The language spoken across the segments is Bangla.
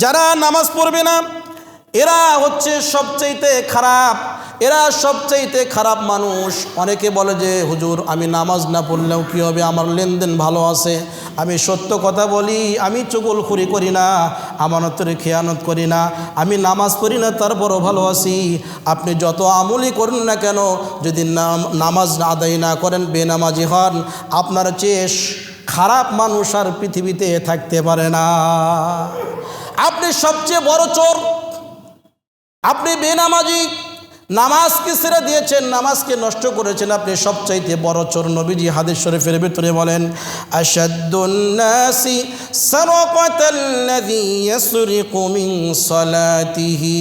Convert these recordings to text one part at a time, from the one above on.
যারা নামাজ পড়বে না এরা হচ্ছে সবচাইতে খারাপ, এরা সবচাইতে খারাপ মানুষ। অনেকে বলে যে হুজুর আমি নামাজ না পড়লেও কী হবে, আমার লেনদেন ভালো আছে, আমি সত্য কথা বলি, আমি চুগলখুরি করি না, আমানতের খেয়ানত করি না, আমি নামাজ পড়ি না তারপরও ভালো আছি। আপনি যত আমলই করুন না কেন, যদি নামাজ আদায় না করেন, বেনামাজি হন, আপনার চেয়ে খারাপ মানুষ আর পৃথিবীতে থাকতে পারে না। আপনি সবচেয়ে বড় চোর, আপনি বেনামাজি, নামাজকে ছেড়ে দিয়েছেন, নামাজকে নষ্ট করেছেন, আপনি সবচাইতে বড় চোর। নবীজি হাদিস শরীফের ভিতরে বলেন, আশাদ্দুন নাসি সারাকাতাল্লাযী ইয়াসরিকু মিন সালাতিহি,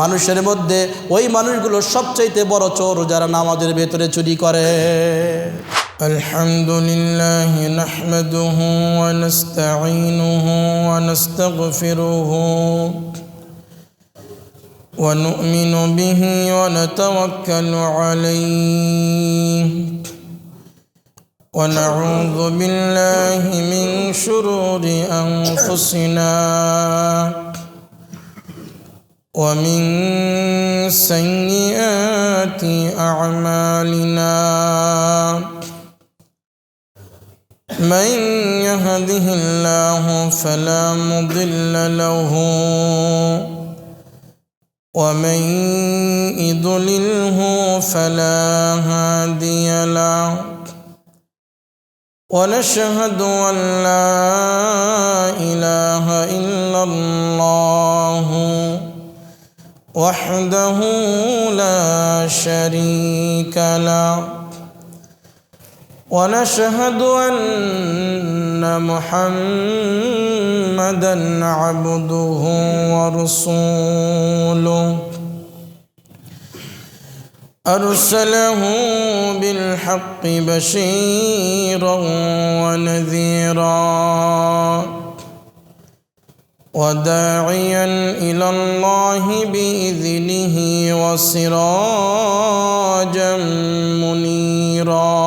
মানুষের মধ্যে ওই মানুষগুলো সবচাইতে বড় চোর যারা নামাজের ভেতরে চুরি করে। আলহামদুলিল্লাহি নাহমাদুহু ওয়া নাস্তাঈনুহু ওয়া নাস্তাগফিরুহু ونؤمن به ونتوكل عليه ونعوذ بالله من شرور أنفسنا ومن سيئات أعمالنا من يهده الله فلا مضل له ومن يضلله فلا هادي له ونشهد أن لا إله إلا الله وحده لا شريك له ونشهد أن محمدًا عبده ورسوله أرسله بالحق بشيرا ونذيرا وداعيا إلى الله بإذنه وسراجا منيرا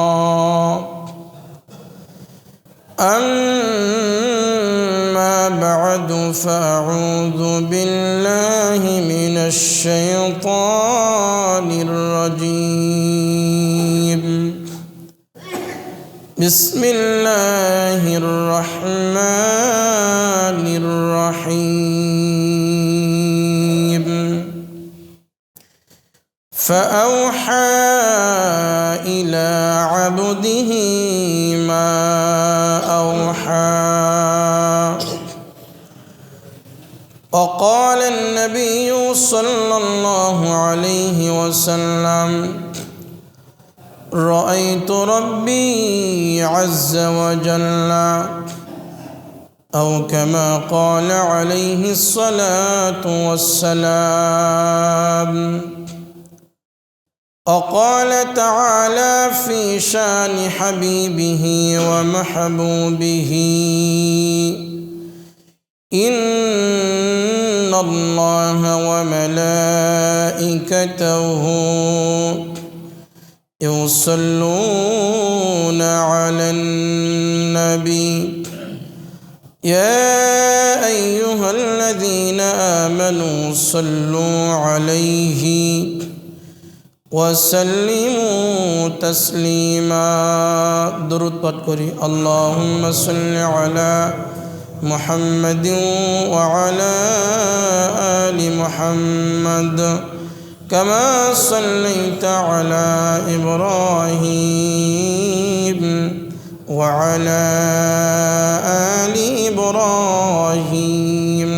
أما بعد فأعوذ بالله من الشيطان الرجيم بسم الله الرحمن الرحيم فأوحى إلى عبده ما أوحى وقال النبي صلى الله عليه وسلم رأيت ربي عز وجل أو كما قال عليه الصلاة والسلام وقال تعالى في شان حبيبه ومحبوبه إن الله وملائكته يصلون على النبي يا أيها الذين آمنوا صلوا عليه وسلموا تسليما درود پڑھ کری اللهم صل على محمد وعلى آل محمد كما صليت على إبراهيم وعلى آل إبراهيم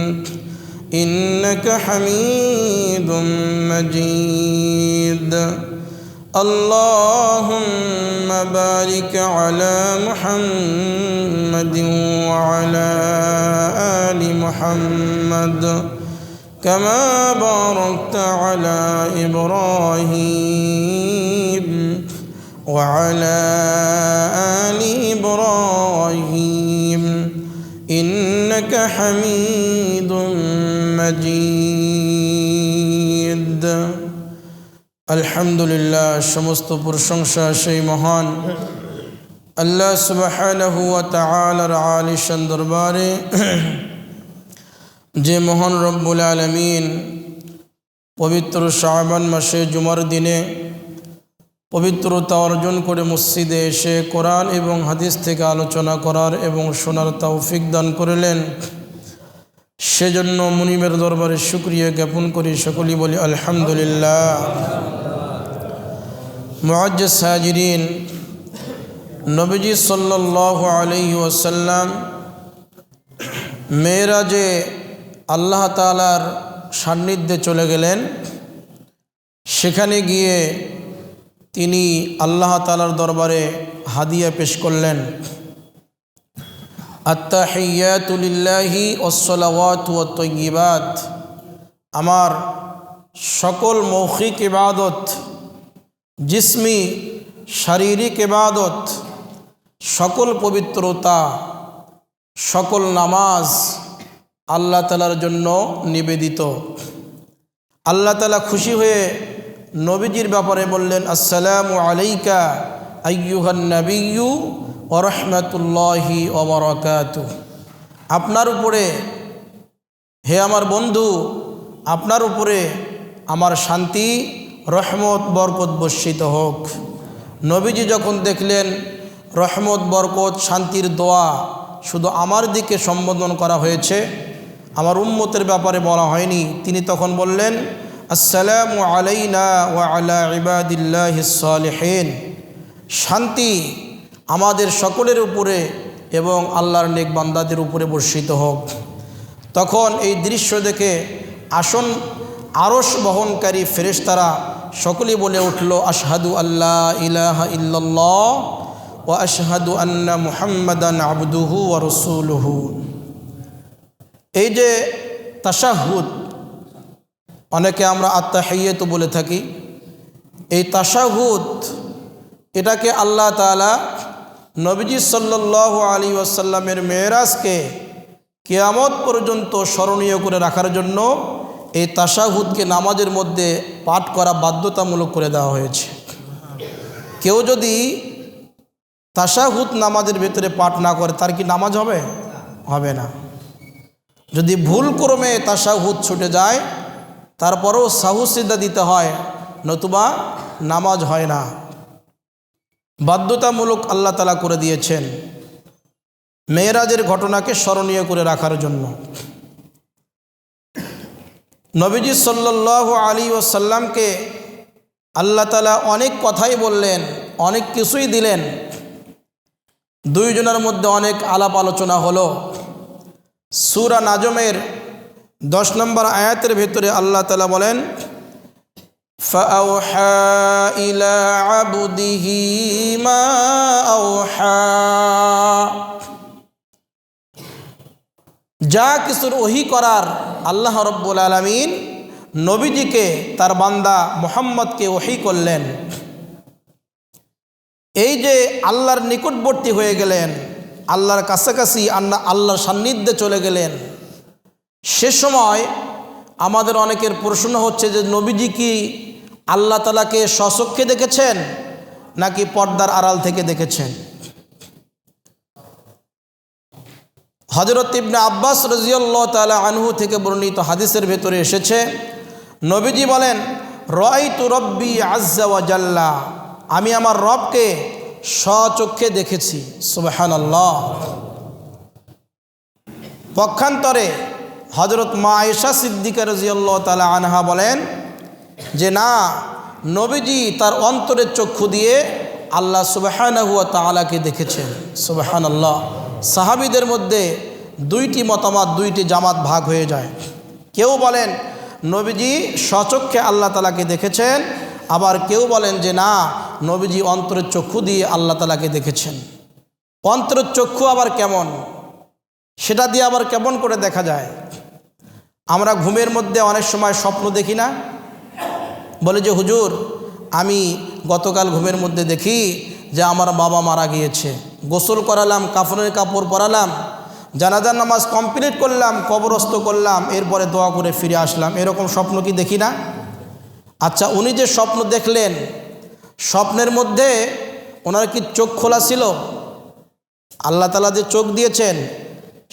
إنك حميد مجيد اللهم بارك على محمد وعلى آل محمد كما باركت على إبراهيم وعلى آل إبراهيم إنك حميد مجيد আলহামদুলিল্লাহ, সমস্ত প্রশংসা সেই মহান আল্লাহ সুবহানাহু ওয়া তাআলার আলিশান দরবারে। যে মহান রব্বুল আলামিন পবিত্র শাবান মাসে জুমার দিনে পবিত্রতা অর্জন করে মসজিদে এসে কোরআন এবং হাদিস থেকে আলোচনা করার এবং শোনার তৌফিক দান করলেন, সেজন্য মুনিবের দরবারে শুকরিয়া জ্ঞাপন করি। সকলেই বলি আলহামদুলিল্লাহ। মুআজ্জাজ হাজিরিন, নবীজি সাল্লাল্লাহু আলাইহি ওয়াসাল্লাম মেরাজে আল্লাহ তাআলার সান্নিধ্যে চলে গেলেন। সেখানে গিয়ে তিনি আল্লাহ তাআলার দরবারে হাদিয়া পেশ করলেন। আত্তাহিয়াতু লিল্লাহি ওয়াসসালাওয়াতু ওয়াত-তাইয়্যিবাত, আমার সকল মৌখিক ইবাদত, জিসমি শারীরিক ইবাদত, সকল পবিত্রতা, সকল নামাজ আল্লাহ তাআলার জন্য নিবেদিত। আল্লাহ তাআলা খুশি হয়ে নবীজির ব্যাপারে বললেন, আসসালামু আলাইকা আইয়ুহান নাবিয়্যু ওয়া রাহমাতুল্লাহি ওয়া বারাকাতুহু। আপনার উপরে, হে আমার বন্ধু, আপনার উপরে আমার শান্তি, রহমত, বরকত বর্ষিত হোক। নবীজি যখন দেখলেন রহমত, বরকত, শান্তির দোয়া শুধু আমার দিকে সম্বোধন করা হয়েছে, আমার উম্মতের ব্যাপারে বলা হয়নি, তিনি তখন বললেন, আসসালামু আলাইনা ওয়া আলা ইবাদিল্লাহিস সালিহিন। শান্তি আমাদের সকলের উপরে এবং আল্লাহর নেক বান্দাদের উপরে বর্ষিত হোক। তখন এই দৃশ্য দেখে আরশ বহনকারী ফেরেশতারা সকলেই বলে উঠল, আশহাদু আল্লা ইলাহা ইল্লাল্লাহ ওয়া আশহাদু আন্না মুহাম্মাদান আবদুহু ওয়া রাসূলুহু। এই যে তাশাহুদ, অনেকে আমরা আত্তাহিয়াতু বলে থাকি, এই তাশাহুদ এটাকে আল্লাহ তাআলা নবীজি সাল্লাল্লাহু আলাইহি ওয়াসাল্লামের মেরাজকে কিয়ামত পর্যন্ত স্মরণীয় করে রাখার জন্য এই তাশাহুদকে নামাজের মধ্যে পাঠ করা বাধ্যতামূলক করে দেওয়া হয়েছে। কেউ যদি তাশাহুদ নামাজের ভেতরে পাঠ না করে, তার কি নামাজ হবে? হবে না। যদি ভুল ক্রমে তাশাহুদ ছুটে যায়, তারপরেও সাহু সিজদা দিতে হয়, নতুবা নামাজ হয় না। বাধ্যতামূলক আল্লাহ তাআলা করে দিয়েছেন মেরাজের ঘটনাকে স্মরণীয় করে রাখার জন্য। নবীজি সাল্লাল্লাহু আলাইহি ওয়াসাল্লামকে আল্লাহ তাআলা অনেক কথাই বললেন, অনেক কিছুই দিলেন। দুইজনের মধ্যে অনেক আলাপ আলোচনা হলো। সূরা নাজমের 10 নম্বর আয়াতের ভেতরে আল্লাহ তাআলা বলেন, ফাআওহা ইলা আবদিহি মা আওহা। যা কিছুর ওহী করার আল্লাহ রাব্বুল আলামিন নবীজিকে, তার বান্দা মুহাম্মদকে ওহী করলেন। এই যে আল্লাহর নিকটবর্তী হয়ে গেলেন, আল্লাহর কাছাকাছি, আল্লাহর সান্নিধ্যে চলে গেলেন, সে সময় আমাদের অনেকের প্রশ্ন হচ্ছে যে নবীজি কি আল্লাহ তাআলাকে স্বচক্ষে দেখেছেন নাকি পর্দার আড়াল থেকে দেখেছেন? হযরত ইবনে আব্বাস রাদিয়াল্লাহু তাআলা আনহু থেকে বর্ণিত হাদিসের ভেতরে এসেছে, নবীজি বলেন, রাআইতু রাব্বি আযজা ওয়া জাল্লা, আমি আমার রবকে স্বচক্ষে দেখেছি। সুবহানাল্লাহ। পক্ষান্তরে হযরত মা আয়েশা সিদ্দিকা রাদিয়াল্লাহু তাআলা আনহা বলেন যে না, নবীজি তার অন্তরের চক্ষু দিয়ে আল্লাহ সুবহানাহু ওয়া তাআলাকে দেখেছেন। সুবহানাল্লাহ। সাহাবীদের মধ্যে দুইটি মতামত, দুইটি জামাত ভাগ হয়ে যায়। কেউ বলেন নবীজি স্বচক্ষে আল্লাহ তাআলাকে দেখেছেন, আবার কেউ বলেন যে না, নবীজি অন্তরের চক্ষু দিয়ে আল্লাহ তাআলাকে দেখেছেন। অন্তরের চক্ষু আবার কেমন, সেটা দিয়ে আবার কেমন করে দেখা যায়? আমরা ঘুমের মধ্যে অনেক সময় স্বপ্ন দেখি না? বলে যে হুজুর, আমি গতকাল ঘুমের মধ্যে দেখি যে আমার বাবা মারা গিয়েছে, গোসল করালাম, কাফনের কাপড় পরালাম, জানাজার নামাজ কমপ্লিট করলাম, কবরস্থ করলাম, এরপরে দোয়া করে ফিরে আসলাম। এরকম স্বপ্ন কি দেখি না? আচ্ছা, উনি যে স্বপ্ন দেখলেন, স্বপ্নের মধ্যে ওনার কি চোখ খোলা ছিল? আল্লাহ তাআলা যে চোখ দিয়েছেন,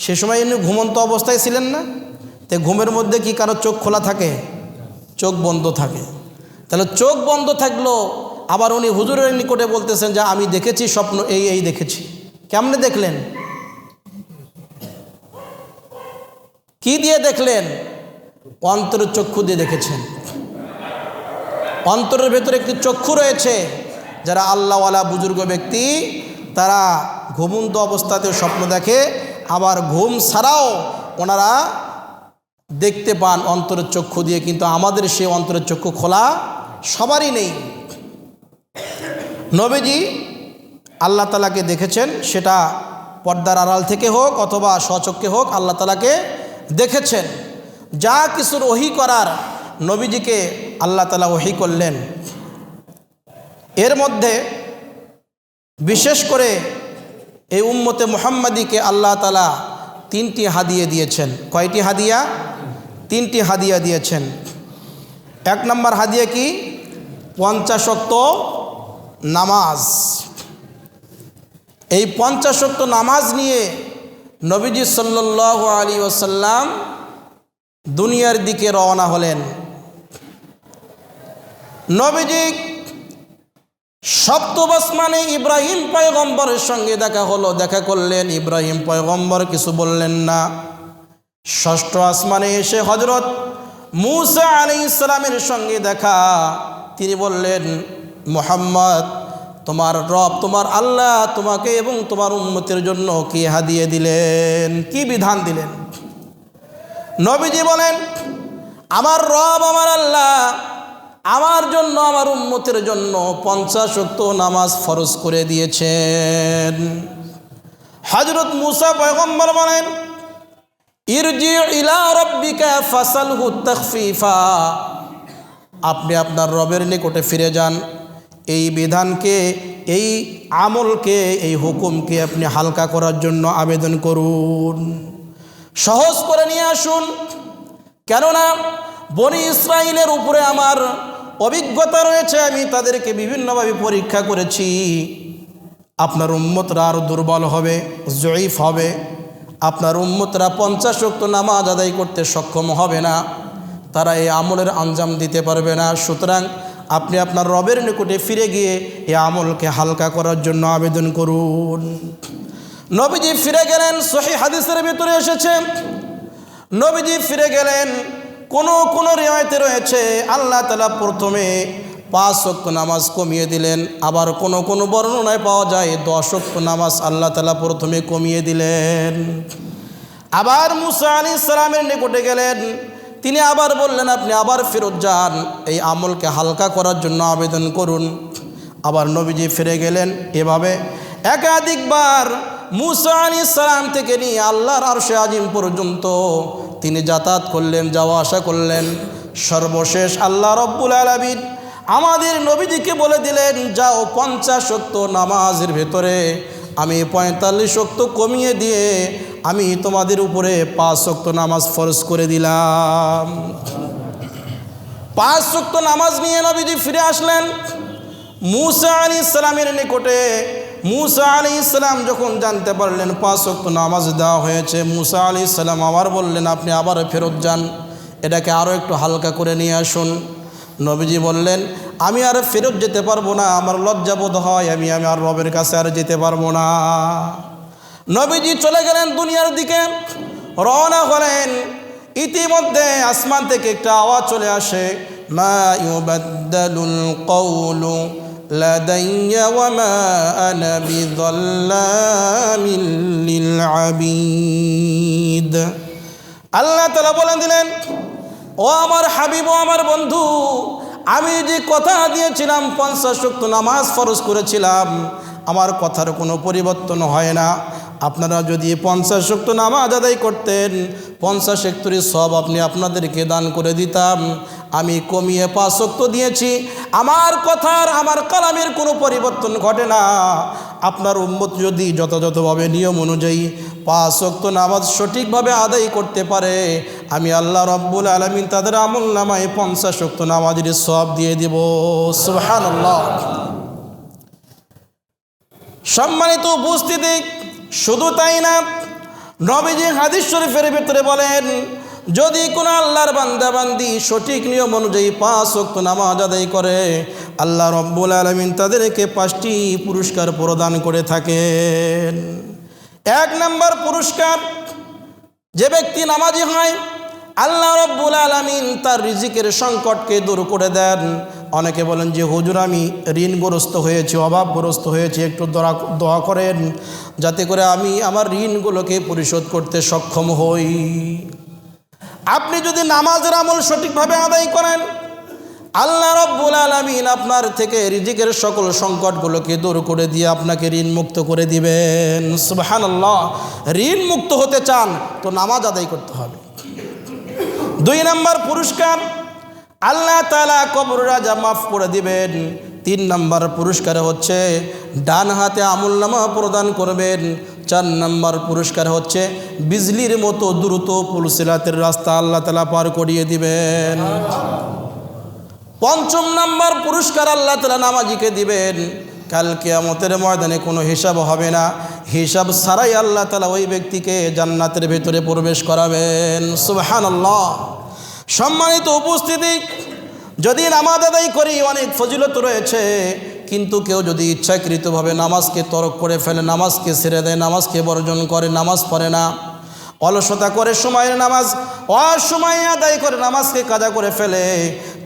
সে সময় উনি ঘুমন্ত অবস্থায় ছিলেন না? তো ঘুমের মধ্যে কি কারো চোখ খোলা থাকে? চোখ বন্ধ থাকে। তাহলে চোখ বন্ধ থাকলো, আবার উনি হুজুরের নিকটে বলতেছেন যে আমি দেখেছি স্বপ্ন, এই দেখেছি। কেমনে দেখলেন? কি দিয়ে দেখলেন? অন্তরের চক্ষু দিয়ে দেখেছেন। অন্তরের ভেতরে একটি চক্ষু রয়েছে। যারা আল্লাহওয়ালা বুজুর্গ ব্যক্তি, তারা ঘুমন্ত অবস্থাতেও স্বপ্ন দেখে, আবার ঘুম ছাড়াও ওনারা দেখতে পান অন্তরের চক্ষু দিয়ে। কিন্তু আমাদের সেই অন্তরের চক্ষু খোলা সবারই নেই। নবীজি আল্লাহ তাআলাকে দেখেছেন, সেটা পর্দার আড়াল থেকে হোক অথবা স্বচক্ষে হোক, আল্লাহ তাআলাকে দেখেছেন। যা কিছুর ওহী করার নবীজিকে আল্লাহ তাআলা ওহী করলেন। এর মধ্যে বিশেষ করে এই উম্মতে মুহাম্মাদিকে আল্লাহ তাআলা 3টি হাদিয়া দিয়েছেন। কয়টি হাদিয়া? 3টি হাদিয়া দিয়েছেন। 1 নম্বর হাদিয়া কি? 50 ওয়াক্ত নামাজ। এই 50 ওয়াক্ত নামাজ নিয়ে নবীজি সাল্লাল্লাহু আলাইহি ওয়াসাল্লাম দুনিয়ার দিকে রওনা হলেন। নবীজি সপ্তম আসমানে ইব্রাহিম পয়গম্বরের সঙ্গে দেখা করলেন। ইব্রাহিম পয়গম্বর কিছু বললেন না। ষষ্ঠ আসমানে এসে হযরত মূসা আলাইহিস সালামের সঙ্গে দেখা। তিনি বললেন, মুহাম্মদ, তোমার রব, তোমার আল্লাহ তোমাকে এবং তোমার উম্মতের জন্য কি হাদিয়া দিলেন, কি বিধান দিলেন? নবীজি বলেন, আমার রব, আমার আল্লাহ আমার জন্য, আমার উম্মতের জন্য 50 ওয়াক্ত নামাজ ফরজ করে দিয়েছেন। হযরত মূসা পয়গম্বর বলেন, ইরজি ইলা রাব্বিকা ফাসালহু তাখফিফা, আপনি আপনার রবের নিকটে ফিরে যান, এই বিধানকে, এই আমলকে, এই হুকুমকে আপনি হালকা করার জন্য আবেদন করুন, সহজ করে নিয়ে আসুন। কেননা বনি ইসরাইলের উপরে আমার অভিজ্ঞতা রয়েছে, আমি তাদেরকে বিভিন্নভাবে পরীক্ষা করেছি। আপনার উম্মতরা আরও দুর্বল হবে, জয়ীফ হবে। আপনার উম্মতরা 50 ওয়াক্ত নামাজ আদায় করতে সক্ষম হবে না, তারা এই আমলের আঞ্জাম দিতে পারবে না। সুতরাং আপনি আপনার রবের নিকটে ফিরে গিয়ে এই আমলকে হালকা করার জন্য আবেদন করুন। নবীজি ফিরে গেলেন। সহিহ হাদিসের ভিতরে এসেছে, নবীজি ফিরে গেলেন। কোন রিওয়ায়েতে রয়েছে আল্লাহ তাআলা প্রথমে 5 ওয়াক্ত নামাজ কমিয়ে দিলেন, আবার কোন বর্ণনায় পাওয়া যায় 10 ওয়াক্ত নামাজ আল্লাহ তাআলা প্রথমে কমিয়ে দিলেন। আবার মূসা আলাইহিস সালামের নিকটে গেলেন। তিনি আবার বললেন, আপনি আবার ফেরত যান, এই আমলকে হালকা করার জন্য আবেদন করুন। আবার নবীজি ফিরে গেলেন। এভাবে একাধিকবার মূসা আলাইহিস সালাম থেকে নিয়ে আল্লাহর আরশে আজিম পর্যন্ত তিনি যাতায়াত করলেন, যাওয়া আসা করলেন। সর্বশেষ আল্লাহ রব্বুল আলামিন আমাদের নবীজিকে বলে দিলেন, যাও 50 ওয়াক্ত নামাজের ভেতরে আমি 45 ওয়াক্ত কমিয়ে দিয়ে আমি তোমাদের উপরে 5 ওয়াক্ত নামাজ ফরজ করে দিলাম। 5 ওয়াক্ত নামাজ নিয়ে নবীজি ফিরে আসলেন মূসা আলাইহিস সালামের নিকটে। মূসা আলাইহিস সালাম যখন জানতে পারলেন 5 ওয়াক্ত নামাজ দেওয়া হয়েছে, মূসা আলাইহিস সালাম আবার বললেন, আপনি আবার ফেরত যান, এটাকে আরও একটু হালকা করে নিয়ে আসুন। নবীজি বললেন, আমি আর ফেরত যেতে পারবো না, আমার লজ্জাবোধ হয়, আমি আমার রবের কাছে আর যেতে পারবো না। নবীজি চলে গেলেন দুনিয়ার দিকে, রওনা হলেন। ইতিমধ্যে আসমান থেকে একটা আওয়াজ চলে আসে, মা ইউবাদদালুল কওলু লাদাইয়া ওয়া মা আনা বিযাল্লামিল লিল আবিদ। আল্লাহ তাআলা বলে দিলেন, ও আমার হাবিব, ও আমার বন্ধু, আমি যে কথা দিয়েছিলাম 50 ওয়াক্ত নামাজ ফরজ করেছিলাম, আমার কথার কোনো পরিবর্তন হয় না। আপনারা যদি 50 ওয়াক্ত নামাজ আদায় করতেন, 50 ওয়াক্তের সব আপনাদেরকে দান করে দিতাম। আমি কমিয়ে 5 ওয়াক্ত দিয়েছি। আমার কথার, আমার কালামের কোনো পরিবর্তন ঘটে না। আপনার উম্মত যদি যথাযথভাবে নিয়ম অনুযায়ী 5 ওয়াক্ত নামাজ সঠিকভাবে আদায় করতে পারে, আমি আল্লাহ রব্বুল আলামিন তাদের আমল নামায় 50 ওয়াক্ত নামাজের সওয়াব দিয়ে দেব। সুবহানাল্লাহ। সম্মানিত উপস্থিতি, শুধু তাই না, নবীজি হাদিস শরীফের ভিতরে বলেন, যদি কোনো আল্লাহর বান্দা বান্দি সঠিক নিয়ম অনুযায়ী 5 ওয়াক্ত নামাজ আদায় করে, আল্লাহ রব্বুল আলামিন তাদেরকে 5টি পুরস্কার প্রদান করে থাকেন। 1 নম্বর পুরস্কার, যে ব্যক্তি নামাজি হয় আল্লাহ রব্বুল আলামিন তার রিজিকের সংকটকে দূর করে দেন। অনেকে বলেন যে হুজুর আমি ঋণগ্রস্ত হয়েছি, অভাবগ্রস্ত হয়েছি, একটু দোয়া করেন যাতে করে আমি আমার ঋণগুলোকে পরিশোধ করতে সক্ষম হই। আপনি যদি নামাজের আমল সঠিকভাবে আদায় করেন, আল্লাহ রব্বুল আলামিন আপনার থেকে রিজিকের সকল সংকটগুলোকে দূর করে দিয়ে আপনাকে ঋণ মুক্ত করে দিবেন। সুবহানাল্লাহ। ঋণ মুক্ত হতে চান তো নামাজ আদায় করতে হবে। 2 নম্বর পুরস্কার, আল্লাহ তাআলা কবর রাজা মাফ করে দিবেন। 3 নম্বর পুরস্কার হচ্ছে ডান হাতে আমলনামা প্রদান করবেন। 4 নম্বর পুরস্কার হচ্ছে বিজলির মতো দ্রুত পুলসিরাতের রাস্তা আল্লাহ তাআলা পার করিয়ে দিবেন। 5 নম্বর পুরস্কার আল্লাহ তাআলা নামাজিকে দিবেন, কাল কিয়ামতের ময়দানে কোনো হিসাব হবে না, হিসাব ছাড়াই আল্লাহ তাআলা ওই ব্যক্তিকে জান্নাতের ভেতরে প্রবেশ করাবেন। সুবহানাল্লাহ। সম্মানিত উপস্থিতি, যদি নামাজ আদায় করি অনেক ফজিলত রয়েছে, কিন্তু কেউ যদি ইচ্ছাকৃতভাবে নামাজকে তরক করে ফেলে, নামাজকে ছেড়ে দেয়, নামাজকে বর্জন করে, নামাজ পড়ে না, অলসতা করে সময়ের নামাজ অসময়ে আদায় করে নামাজকে কাজা করে ফেলে,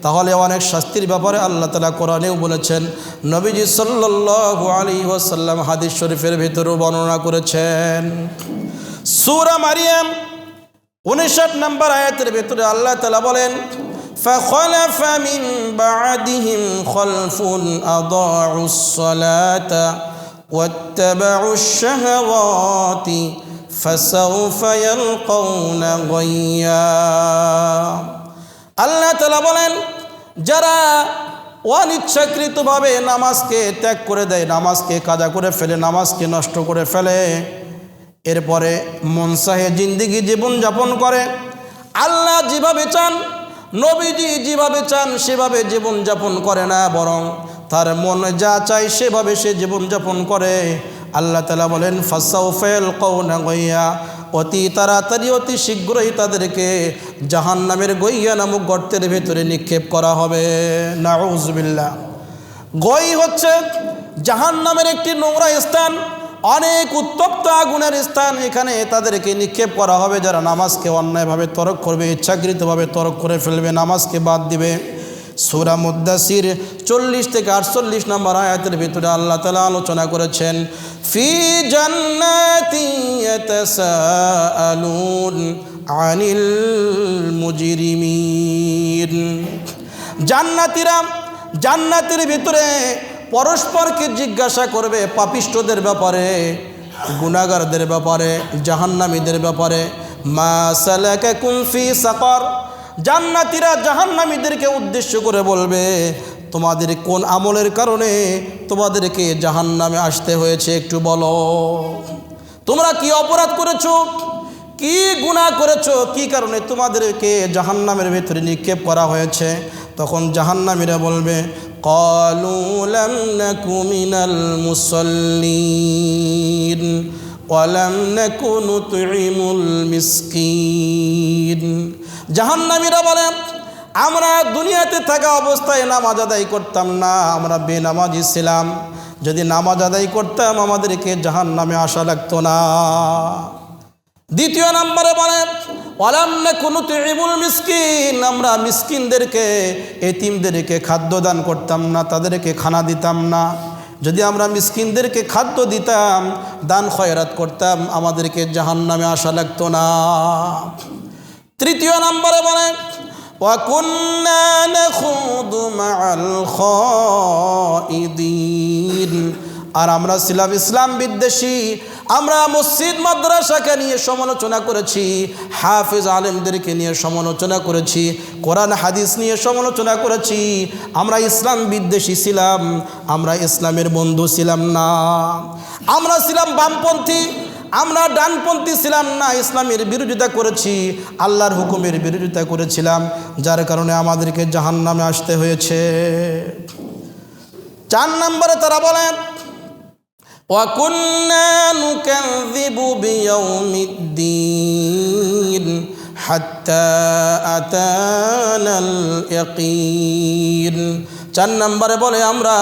তাহলে অনেক শাস্তির ব্যাপারে আল্লাহ তাআলা কোরআনেও বলেছেন, নবীজি সাল্লাল্লাহু আলাইহি ওয়াসাল্লাম হাদিস শরীফের ভিতরেও বর্ণনা করেছেন। সূরা মারিয়াম 59 নম্বর আয়াতের ভিতরে আল্লাহ তাআলা বলেন, فَخَلَفَ مِن بَعْدِهِمْ خَلْفٌ أَضَاعُوا الصَّلَاةَ وَاتَّبَعُوا الشَّهَوَاتِ فَسَوْفَ يَلْقَوْنَ غَيًّا। আল্লাহ তাআলা বলেন, যারা অনিচ্ছাকৃতভাবে নামাজকে ত্যাগ করে দেয়, নামাজকে কাজা করে ফেলে, নামাজকে নষ্ট করে ফেলে, এরপরে মনসাহে জিন্দিগি জীবনযাপন করে, আল্লাহ যেভাবে চান, নবীজি যেভাবে চান সেভাবে জীবনযাপন করে না, বরং তার মনে যা চায় সেভাবে সে জীবনযাপন করে, আল্লাহ তাআলা বলেন ফাসাউফা ইয়ালকাউনা গাইয়া, অতি তাড়াতাড়ি অতি শীঘ্রই তাদেরকে জাহান্নামের গইয়া নামক গর্তের ভেতরে নিক্ষেপ করা হবে। নাউযুবিল্লাহ। গই হচ্ছে জাহান্নামের একটি নোংরা স্থান, অনেক উত্তপ্ত আগুনের স্থান। এখানে তাদেরকে নিক্ষেপ করা হবে যারা নামাজকে অন্যায়ভাবে তরক করবে, ইচ্ছাকৃতভাবে তরক করে ফেলবে, নামাজকে বাদ দিবে। সূরা মুদ্দাসির 40 থেকে 48 নম্বর আয়াতের ভিতরে আল্লাহ তাআলা আলোচনা করেছেন, ফি জান্নাতি ইয়াতাসাআলুন আনিল মুজরিমিন। জান্নাতীরা জান্নাতের ভিতরে পরস্পরকে জিজ্ঞাসা করবে পাপিষ্ঠদের ব্যাপারে, গুনাহগারদের ব্যাপারে, জাহান্নামীদের ব্যাপারে, মা সালাকাকুম ফি সাকার। জান্নাতীরা জাহান্নামীদেরকে উদ্দেশ্য করে বলবে, তোমাদের কোন আমলের কারণে তোমাদেরকে জাহান্নামে আসতে হয়েছে একটু বলো, তোমরা কি অপরাধ করেছো, কি গুনাহ করেছো, কি কারণে তোমাদেরকে জাহান্নামের ভেতরে নিক্ষেপ করা হয়েছে। তখন জাহান্নামীরা বলবে, ক্বালু লাম নাকু মিনাল মুসাল্লিন ওয়া লাম নাকু নুতঈমুল মিসকিন। জাহান্নামীরা বলে, আমরা দুনিয়াতে থাকা অবস্থায় নামাজ আদায় করতাম না, আমরা বেনামাজি ছিলাম, যদি নামাজ আদায় করতাম আমাদেরকে জাহান্নামে আসা লাগতো না। দ্বিতীয় নম্বরে বলে, ওয়ালাম নাকু নুতঈমুল মিসকিন, আমরা মিসকিনদেরকে, এতিমদেরকে খাদ্য দান করতাম না, তাদেরকে খানা দিতাম না। যদি আমরা মিসকিনদেরকে খাদ্য দিতাম, দান খয়রাত করতাম, আমাদেরকে জাহান্নামে আসা লাগতো না। তৃতীয় নম্বরে বলে, ওয়া কুন্না নাখুদু মাআল খাইদিন, আর আমরা ছিলাম ইসলাম বিদ্বেষী, আমরা মসজিদ মাদ্রাসাকে নিয়ে সমালোচনা করেছি, হাফেজ আলেমদেরকে নিয়ে সমালোচনা করেছি, কোরআন হাদিস নিয়ে সমালোচনা করেছি, আমরা ইসলাম বিদ্বেষী ছিলাম, আমরা ইসলামের বন্ধু ছিলাম না, আমরা ছিলাম বামপন্থী, আমরা ডানপন্থী ছিলাম না, ইসলামের বিরোধিতা করেছি, আল্লাহর হুকুমের বিরোধিতা করেছিলাম, যার কারণে আমাদেরকে জাহান্নামে আসতে হয়েছে। 4 নম্বরে তারা বলেন, ওয়া কুন্না নুকাযযিবু বিয়াউমিদ্দিন হাত্তা আতানাল ইয়াকিন। 4 নম্বরে বলে আমরা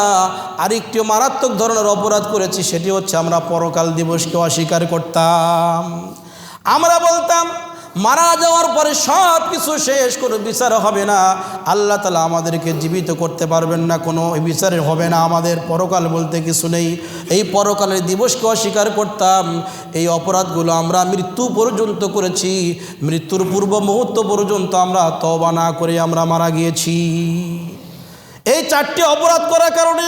আরেকটি মারাত্মক ধরনের অপরাধ করেছি, সেটি হচ্ছে আমরা পরকাল দিবসকে অস্বীকার করতাম। আমরা বলতাম মারা যাওয়ার পরে সব কিছু শেষ, কোনো বিচার হবে না, আল্লাহ তাআলা আমাদেরকে জীবিত করতে পারবেন না, কোনো বিচার হবে না, আমাদের পরকাল বলতে কিছু নেই। এই পরকালের দিবসকে অস্বীকার করতাম। এই অপরাধগুলো আমরা মৃত্যু পর্যন্ত করেছি। মৃত্যুর পূর্ব মুহূর্ত পর্যন্ত আমরা তওবা না করে আমরা মারা গিয়েছি। এই 4টি অপরাধ করার কারণে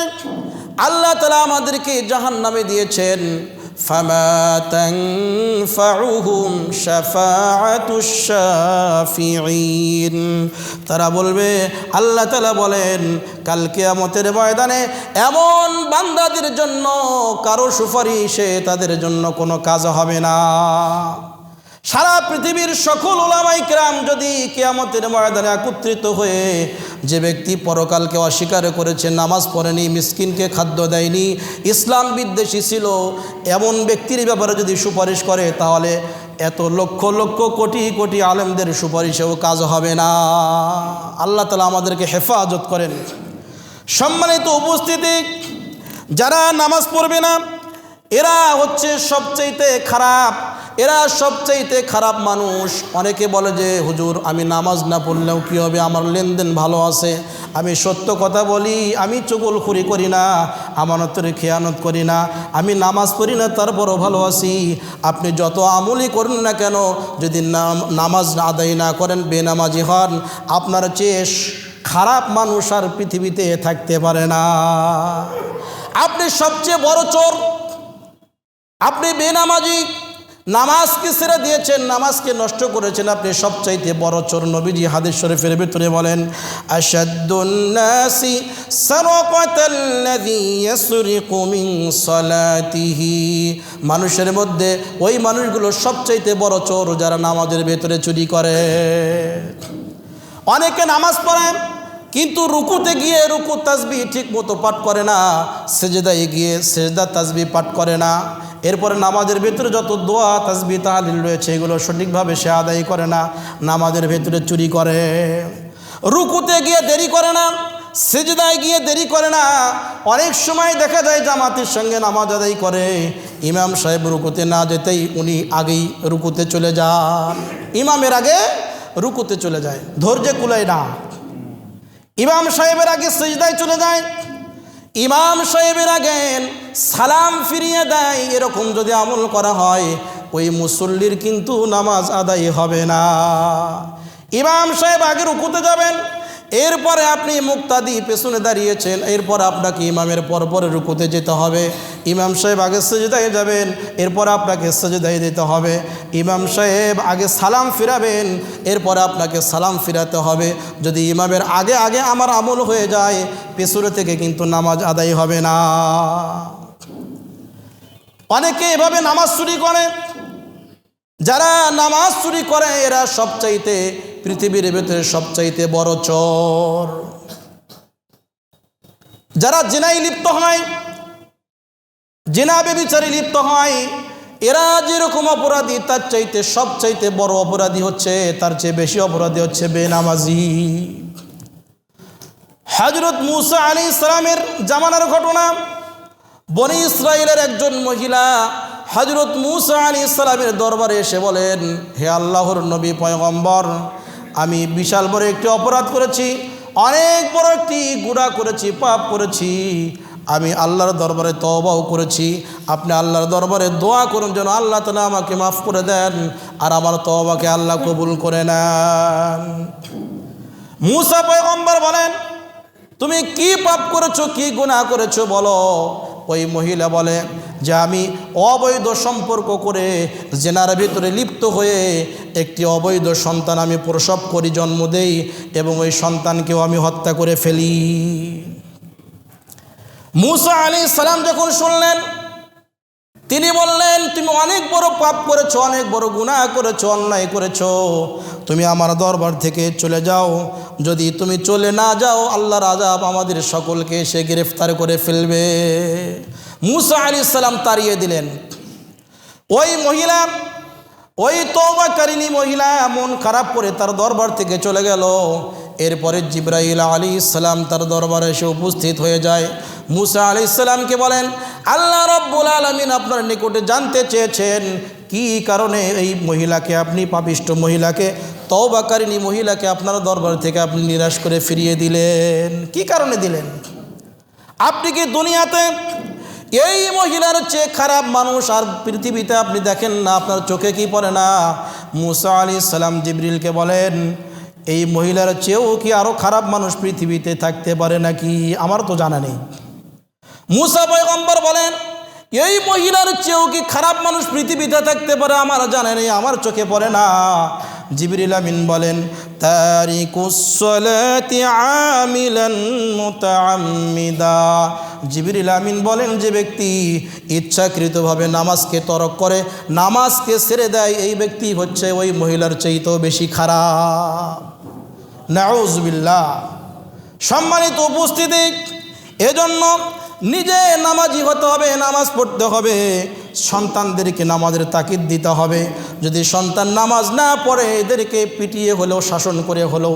আল্লাহ তাআলা আমাদেরকে জাহান্নামে দিয়েছেন। ফামা তানফাউহুম শাফাআতুশ শাফিঈন। তারা বলবে, আল্লাহ তাআলা বলেন কাল কিয়ামতের ময়দানে এমন বান্দাদের জন্য কারো সুপারিশে তাদের জন্য কোনো কাজ হবে না। সারা পৃথিবীর সকল উলামায়ে কেরাম যদি কিয়ামতের ময়দানে একত্রিত হয়ে, যে ব্যক্তি পরকালকে অস্বীকার করেছে, নামাজ পড়েনি, মিসকিনকে খাদ্য দেয়নি, ইসলাম বিদ্বেষী ছিল, এমন ব্যক্তির ব্যাপারে যদি সুপারিশ করে, তাহলে এত লক্ষ লক্ষ কোটি কোটি আলেমদের সুপারিশেও কাজ হবে না। আল্লাহ তাআলা আমাদেরকে হেফাজত করেন। সম্মানিত উপস্থিতি, যারা নামাজ পড়বে না এরা হচ্ছে সবচাইতে খারাপ, এরা সবচাইতে খারাপ মানুষ। অনেকে বলে যে হুজুর আমি নামাজ না পড়লেও কী হবে, আমার লেনদেন ভালো আছে, আমি সত্য কথা বলি, আমি চুগলখুরি করি না, আমানতের খেয়ানত করি না, আমি নামাজ পড়ি না তারপরও ভালো আছি। আপনি যত আমলই করেন না কেন, যদি নামাজ আদায় না করেন, বেনামাজি হন, আপনার চেয়ে খারাপ মানুষ আর পৃথিবীতে থাকতে পারে না। আপনি সবচেয়ে বড় চোর, আপনি বেনামাজি, নামাজকে ছেড়ে দিয়েছেন, নামাজকে নষ্ট করেছেন, আপনি সবচাইতে বড় চোর। নবীজি হাদিস শরীফের ভিতরে বলেন, আশাদ্দুন নাসি সারাকাতাল্লাযী ইয়াসরিকু মিন সালাতিহি। মানুষের মধ্যে ওই মানুষগুলো সবচাইতে বড় চোর যারা নামাজের ভেতরে চুরি করে। অনেকে নামাজ পড়েন কিন্তু রুকুতে গিয়ে রুকু তাসবিহ ঠিক মতো পাঠ করে না, সেজদায় গিয়ে সেজদা তাসবিহ পাঠ করে না, এরপরে নামাজের ভেতরে যত দোয়া তাসবিহ তাহলিল রয়েছে এগুলো সঠিকভাবে সে আদায় করে না, নামাজের ভেতরে চুরি করে। রুকুতে গিয়ে দেরি করে না, সেজদায় গিয়ে দেরি করে না। অনেক সময় দেখা যায় জামাতের সঙ্গে নামাজ আদায় করে, ইমাম সাহেব রুকুতে না যেতেই উনি আগেই রুকুতে চলে যান, ইমামের আগে রুকুতে চলে যায়, ধৈর্য কুলায় না। ইমাম সাহেবের আগে সিজদায় চলে যায়, ইমাম সাহেবের আগে সালাম ফিরিয়ে দেয়। এরকম যদি আমল করা হয়, ওই মুসল্লির কিন্তু নামাজ আদায় হবে না। ইমাম সাহেব আগে রুকুতে যাবেন, এরপরে আপনি মুক্তাদি পেছনে দাঁড়িয়েছেন, এরপর আপনাকে ইমামের পরপরে রুকুতে যেতে হবে। ইমাম সাহেব আগে সিজদায় যাবেন, এরপর আপনাকে সিজদায় দিতে হবে। ইমাম সাহেব আগে সালাম ফিরাবেন, এরপর আপনাকে সালাম ফিরাতে হবে। যদি ইমামের আগে আগে আমার আমল হয়ে যায়, পেছনে থেকে কিন্তু নামাজ আদায় হবে না। অনেকে এভাবে নামাজ চুরি করে। যারা নামাজ চুরি করে এরা সবচাইতে পৃথিবীর ভেতরে সবচাইতে বড় চোর। যারা জিনায় লিপ্ত হয়, জিনা ব্যভিচারে লিপ্ত হয়, এরা যেরকম অপরাধী তার চাইতে সবচাইতে বড় অপরাধী হচ্ছে, তার চেয়ে বেশি অপরাধী হচ্ছে বেনামাজি। হযরত মূসা আলাইহিস সালামের জামানার ঘটনা। বনি ইসরাইলের একজন মহিলা হযরত মূসা আলাইহিস সালামের দরবারে এসে বলেন, হে আল্লাহর নবী পয়গম্বর, আমি বিশাল বড় একটি অপরাধ করেছি, অনেক বড় একটি গুনাহ করেছি, পাপ করেছি। আমি আল্লাহর দরবারে তওবাও করেছি, আপনি আল্লাহর দরবারে দোয়া করুন যেন আল্লাহ তাআলা আমাকে মাফ করে দেন আর আমার তওবাকে আল্লাহ কবুল করে নেন। মূসা পয়গম্বর বলেন, তুমি কি পাপ করেছো, কি গুনাহ করেছো বলো। ওই মহিলা বলে যে আমি অবৈধ সম্পর্ক করে জেনার ভিতরে লিপ্ত হয়ে একটি অবৈধ সন্তান আমি প্রসব করি, জন্ম দেই এবং ওই সন্তানকেও আমি হত্যা করে ফেলি। মূসা আলাইহিস সালাম যখন শুনলেন, তিনি বললেন, তুমি অনেক বড় পাপ করেছো, অনেক বড় গুনাহ করেছো, অন্যায় করেছো, তুমি আমার দরবার থেকে চলে যাও। যদি তুমি চলে না যাও, আল্লাহর আযাব আমাদের সকলকে এসে গ্রেফতার করে ফেলবে। মূসা আলাইহিস সালাম তাড়িয়ে দিলেন। ওই মহিলা ওই তওবাকারিনী মহিলা মন খারাপ করে তার দরবার থেকে চলে গেল। এরপরে জিবরাইল আলাইহিস সালাম তার দরবারে এসে উপস্থিত হয়ে যায়। মুসা আলাইহিস সালামকে বলেন, আল্লাহ রাব্বুল আলামিন আপনার নিকটে জানতে চেয়েছেন কি কারণে এই মহিলাকে, আপনি পাপিষ্ঠ মহিলাকে, তওবাকারিনী মহিলাকে আপনার দরবার থেকে আপনি নিরাশ করে ফিরিয়ে দিলেন, কি কারণে দিলেন? আপনি কি দুনিয়াতে এই মহিলার চেয়ে খারাপ মানুষ আর পৃথিবীতে আপনি দেখেন না? আপনার চোখে কি পড়ে না? মুসা আলাইহিস সালাম জিবরিলকে বলেন, এই মহিলার চেয়েও কি আরও খারাপ মানুষ পৃথিবীতে থাকতে পারে নাকি? আমার তো জানা নেই। মুসা পয়গম্বর বলেন, এই মহিলার চেয়েও কি খারাপ মানুষ পৃথিবীতে থাকতে পারে? আমার জানা নেই, আমার চোখে পড়ে না। জিবরিল আমিন বলেন, তারিকুস সালাতি আমিলান মুতাআম্মিদা। জিবরিল আমিন বলেন, যে ব্যক্তি ইচ্ছাকৃতভাবে নামাজকে তরক করে, নামাজকে ছেড়ে দেয়, এই ব্যক্তি হচ্ছে ওই মহিলার চাইতেও বেশি খারাপ। নাউযুবিল্লাহ। সম্মানিত উপস্থিতি, এজন্য নিজে নামাজি হতে হবে, নামাজ পড়তে হবে, সন্তানদেরকে নামাজের তাকিদ দিতে হবে। যদি সন্তান নামাজ না পড়ে, এদেরকে পিটিয়ে হলেও, শাসন করে হলেও,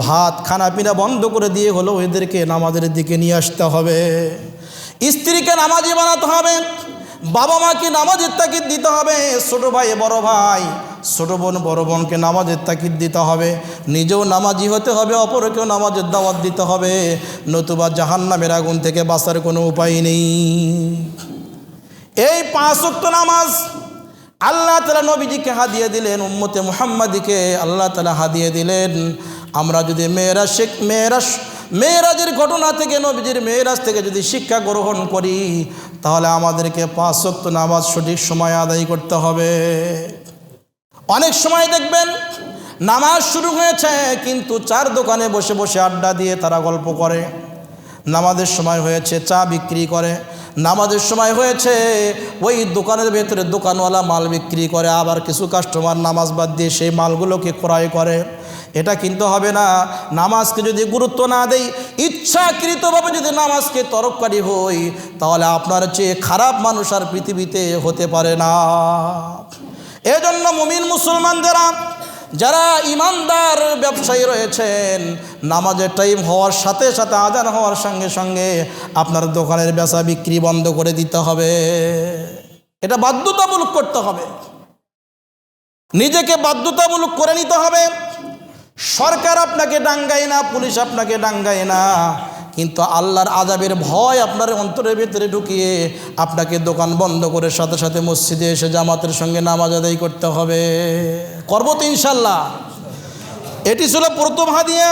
ভাত খানাপিনা বন্ধ করে দিয়ে হলেও এদেরকে নামাজের দিকে নিয়ে আসতে হবে। স্ত্রীকে নামাজি বানাতে হবে, বাবা মাকে নামাজের তাকিদ দিতে হবে, ছোটো ভাই বড় ভাই, ছোটো বোন বড় বোনকে নামাজের তাকিদ দিতে হবে, নিজেও নামাজি হতে হবে, অপরকেও নামাজের দাওয়াত দিতে হবে, নতুবা জাহান্নামের আগুন থেকে বাঁচার কোনো উপায় নেই। এই 5 ওয়াক্ত নামাজ আল্লাহ তাআলা নবীজিকে হাদিয়ে দিলেন, উম্মতে মুহাম্মাদিকে আল্লাহ তাআলা হাদিয়ে দিলেন। আমরা যদি মেরাজের ঘটনা থেকে, নবীজির মেরাজ থেকে যদি শিক্ষা গ্রহণ করি, তাহলে আমাদেরকে 5 ওয়াক্ত নামাজ সঠিক সময় আদায় করতে হবে। অনেক সময় দেখবেন নামাজ শুরু হয়েছে, কিন্তু চার দোকানে বসে বসে আড্ডা দিয়ে তারা গল্প করে। নামাজের সময় হয়েছে, চা বিক্রি করে। নামাজের সময় হয়েছে, ওই দোকানের ভেতরে দোকানওয়ালা মাল বিক্রি করে, আবার কিছু কাস্টমার নামাজ বাদ দিয়ে সেই মালগুলোকে ক্রয় করে। এটা কিন্তু হবে না। নামাজকে যদি গুরুত্ব না দেই, ইচ্ছাকৃতভাবে যদি নামাজকে তরককারী হই, তাহলে আপনার চেয়ে খারাপ মানুষ আর পৃথিবীতে হতে পারে না। এজন্য মুমিন মুসলমানদেরা, যারা ইমানদার ব্যবসায়ী রয়েছেন, নামাজের টাইম হওয়ার সাথে সাথে, আজান হওয়ার সঙ্গে সঙ্গে আপনার দোকানের বেচা বিক্রি বন্ধ করে দিতে হবে। এটা বাধ্যতামূলক করতে হবে, নিজেকে বাধ্যতামূলক করে নিতে হবে। সরকার আপনাকে ডাঙ্গায় না, পুলিশ আপনাকে ডাঙ্গায় না, কিন্তু আল্লাহর আযাবের ভয় আপনার অন্তরের ভিতরে ঢুকিয়ে আপনাকে দোকান বন্ধ করে সাথে সাথে মসজিদে এসে জামাতের সঙ্গে নামাজ আদায় করতে হবে। করব তো ইনশাল্লাহ। এটি ছিল প্রথম হাদিয়া।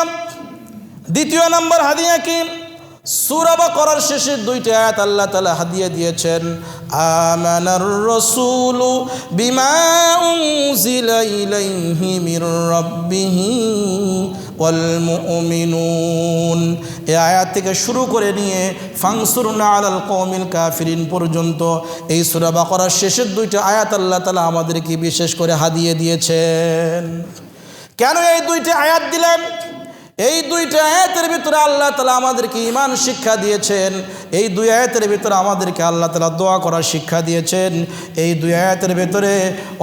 দ্বিতীয় নম্বর হাদিয়া কি? সূরা বাকারার শেষের 2টি আয়াত আল্লাহ তাআলা হাদিয়া দিয়েছেন। আমানার রাসূলু বিমা উনজিলা ইলাইহি মির রাব্বিহি ওয়াল মুমিনুন। এই আয়াত থেকে শুরু করে নিয়ে ফানসুরনা আলাল কওমিল কাফিরিন পর্যন্ত এই সূরা বাকারার শেষের 2টি আয়াত আল্লাহ তাআলা আমাদেরকে বিশেষ করে হাদিয়া দিয়েছেন। কেন এই 2টি আয়াত দিলেন? এই 2টি আয়াতের ভিতরে আল্লাহ তাআলা আমাদেরকে ঈমান শিক্ষা দিয়েছেন। এই 2 আয়াতের ভিতরে আমাদেরকে আল্লাহ তাআলা দোয়া করার শিক্ষা দিয়েছেন। এই 2 আয়াতের ভিতরে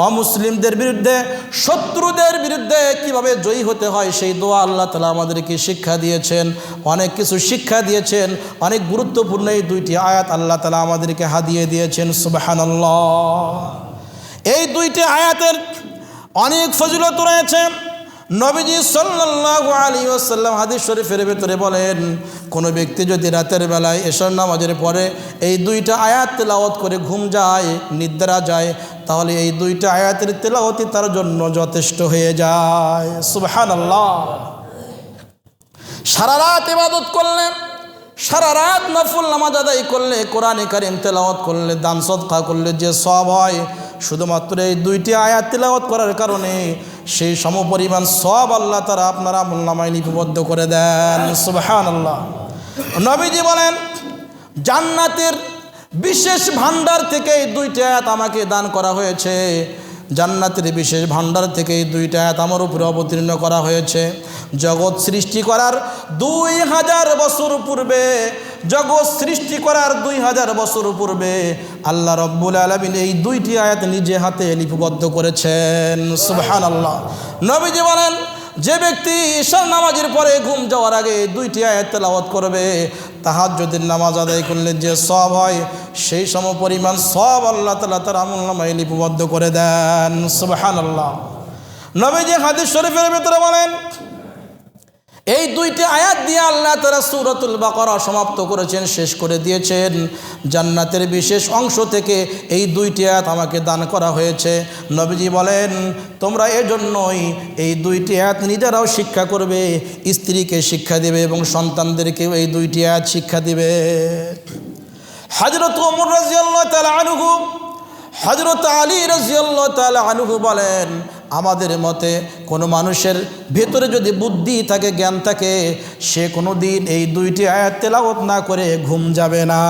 অমুসলিমদের বিরুদ্ধে, শত্রুদের বিরুদ্ধে কিভাবে জয়ী হতে হয় সেই দোয়া আল্লাহ তাআলা আমাদেরকে শিক্ষা দিয়েছেন। অনেক কিছু শিক্ষা দিয়েছেন। অনেক গুরুত্বপূর্ণ এই 2টি আয়াত আল্লাহ তাআলা আমাদেরকে হাদিয়ে দিয়েছেন। সুবহানাল্লাহ। এই 2টি আয়াতের অনেক ফজিলত রয়েছে। নবীজি সাল্লাল্লাহু আলাইহি ওয়াসাল্লাম হাদিস শরীফের ভিতরে বলেন, কোনো ব্যক্তি যদি রাতের বেলায় এশার নামাজের পরে এই 2টা আয়াত তেলাওয়াত করে ঘুম যায়, নিদ্রা যায়, তাহলে এই 2টা আয়াতের তেলাওয়াতই তার জন্য যথেষ্ট হয়ে যায়। সুবহানাল্লাহ। সারা রাত ইবাদত করলে, সারা রাত নফল নামাজ আদায় করলে, কোরআনে কারীম তেলাওয়াত করলে, দান সদকা করলে যে সওয়াব হয়, শুধুমাত্র এই 2টি আয়াত তেলাওয়াত করার কারণে সেই সমপরিমাণ সওয়াব আল্লাহ তাআলা আপনার আমলনামায় লিপিবদ্ধ করে দেন। সুবহানাল্লাহ। নবীজি বলেন, জান্নাতের বিশেষ ভান্ডার থেকে এই 2টি আয়াত আমাকে দান করা হয়েছে। জান্নাতের বিশেষ ভান্ডার থেকে এই 2টা আয়াত আমার উপরে অবতীর্ণ করা হয়েছে। জগৎ সৃষ্টি করার 2000 বছর পূর্বে জগৎ সৃষ্টি করার 2000 বছর পূর্বে আল্লাহ রব্বুল আলামিন এই দুইটি আয়াত নিজে হাতে লিপিবদ্ধ করেছেন। সুবহানাল্লাহ। নবীজি বলেন, যে ব্যক্তি ঈশার নামাজের পরে ঘুম যাওয়ার আগে দুইটি আয়াত তেলাওয়াত করবে, তাহাজ্জুদের নামাজ আদায় করলে যে সওয়াব হয় সেই সমপরিমাণ সওয়াব আল্লাহ তাআলা তার আমলনামায় লিপিবদ্ধ করে দেন। সুবহানাল্লাহ। নবীজি হাদিস শরীফের ভিতরে বলেন, এই দুইটি আয়াত দিয়ে আল্লাহ তাআলা সূরাতুল বাকারা সমাপ্ত করেছেন, শেষ করে দিয়েছেন। জান্নাতের বিশেষ অংশ থেকে এই দুইটি আয়াত আমাকে দান করা হয়েছে। নবীজি বলেন, তোমরা এজন্যই এই দুইটি আয়াত নিজেরাও শিক্ষা করবে, স্ত্রীকে শিক্ষা দেবে এবং সন্তানদেরকেও এই দুইটি আয়াত শিক্ষা দিবে। হযরত ওমর রাদিয়াল্লাহু তাআলা আনহু, হযরত আলী রাদিয়াল্লাহু তাআলা আনহু বলেন, আমাদের মতে কোনো মানুষের ভেতরে যদি বুদ্ধি থাকে, জ্ঞান থাকে, সে কোনো দিন এই দুইটি আয়াত তেলাওয়াত না করে ঘুম যাবে না।